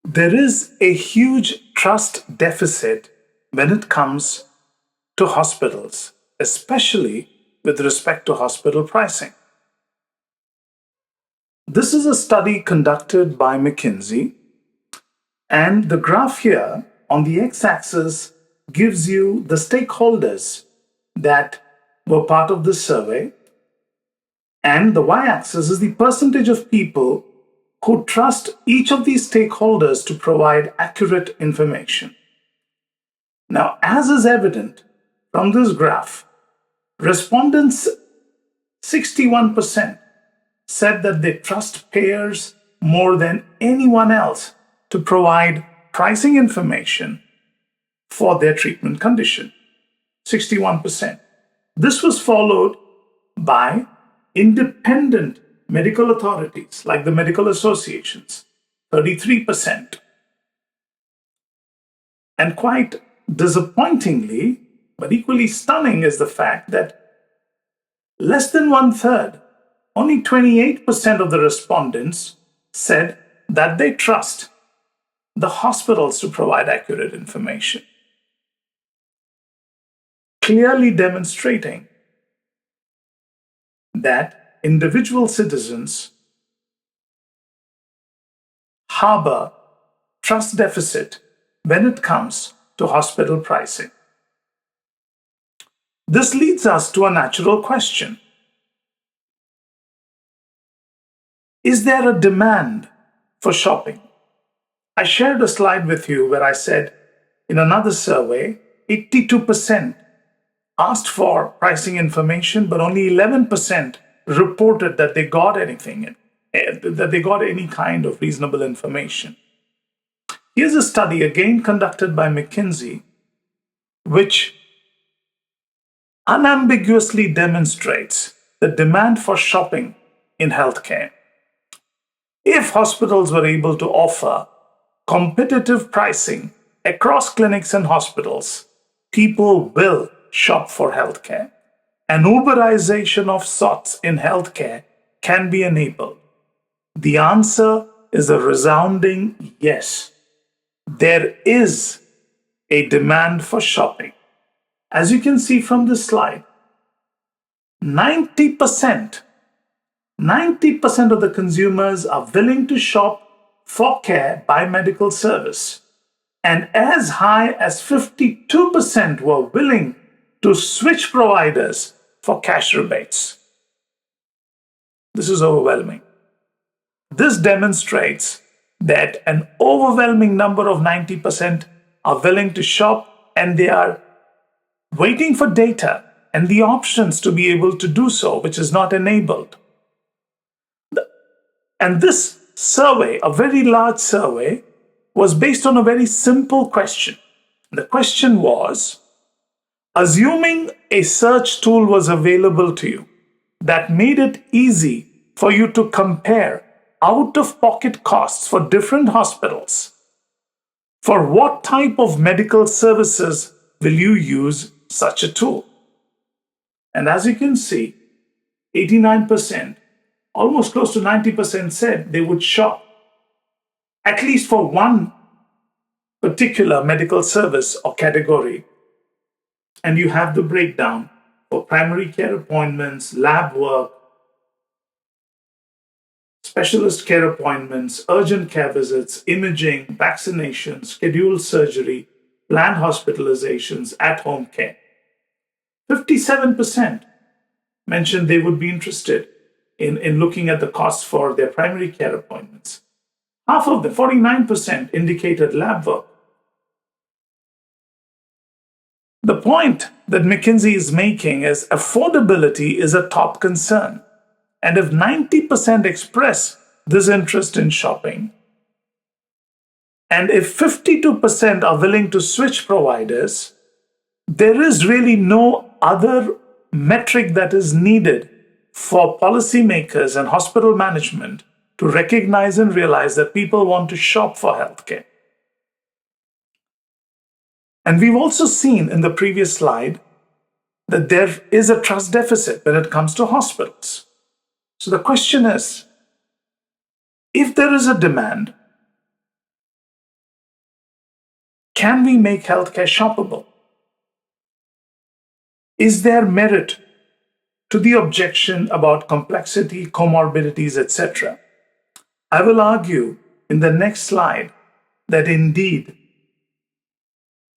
There is a huge trust deficit when it comes to hospitals, especially with respect to hospital pricing. This is a study conducted by McKinsey, and the graph here on the x axis gives you the stakeholders that were part of this survey, and the y axis is the percentage of people who trust each of these stakeholders to provide accurate information. Now, as is evident from this graph, respondents 61% said that they trust payers more than anyone else to provide pricing information for their treatment condition. 61%. This was followed by independent medical authorities like the medical associations, 33%. And quite disappointingly, but equally stunning, is the fact that less than one third, only 28% of the respondents said that they trust the hospitals to provide accurate information, clearly demonstrating that individual citizens harbor trust deficit when it comes to hospital pricing. This leads us to a natural question. Is there a demand for shopping? I shared a slide with you where I said in another survey, 82% asked for pricing information, but only 11% reported that they got anything, that they got any kind of reasonable information. Here's a study again conducted by McKinsey, which unambiguously demonstrates the demand for shopping in healthcare. If hospitals were able to offer competitive pricing across clinics and hospitals, people will shop for healthcare. An Uberization of sorts in healthcare can be enabled. The answer is a resounding yes. There is a demand for shopping. As you can see from this slide, 90% of the consumers are willing to shop for care by medical service, and as high as 52% were willing to switch providers for cash rebates. This is overwhelming. This demonstrates that an overwhelming number of 90% are willing to shop, and they are waiting for data and the options to be able to do so, which is not enabled. And this survey, a very large survey, was based on a very simple question. The question was, assuming a search tool was available to you that made it easy for you to compare out-of-pocket costs for different hospitals, for what type of medical services will you use such a tool? And as you can see, 89%, almost close to 90% said they would shop at least for one particular medical service or category. And you have the breakdown for primary care appointments, lab work, specialist care appointments, urgent care visits, imaging, vaccinations, scheduled surgery, planned hospitalizations, at-home care. 57% mentioned they would be interested in looking at the costs for their primary care appointments. Half of them, 49%, indicated lab work. The point that McKinsey is making is affordability is a top concern. And if 90% express this interest in shopping, and if 52% are willing to switch providers, there is really no other metric that is needed for policymakers and hospital management to recognize and realize that people want to shop for healthcare. And we've also seen in the previous slide that there is a trust deficit when it comes to hospitals. So the question is, if there is a demand, Can we make healthcare shoppable? Is there merit to the objection about complexity, comorbidities, etc.? I will argue in the next slide that indeed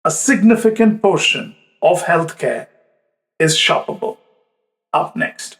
a significant portion of healthcare is shoppable. Up next.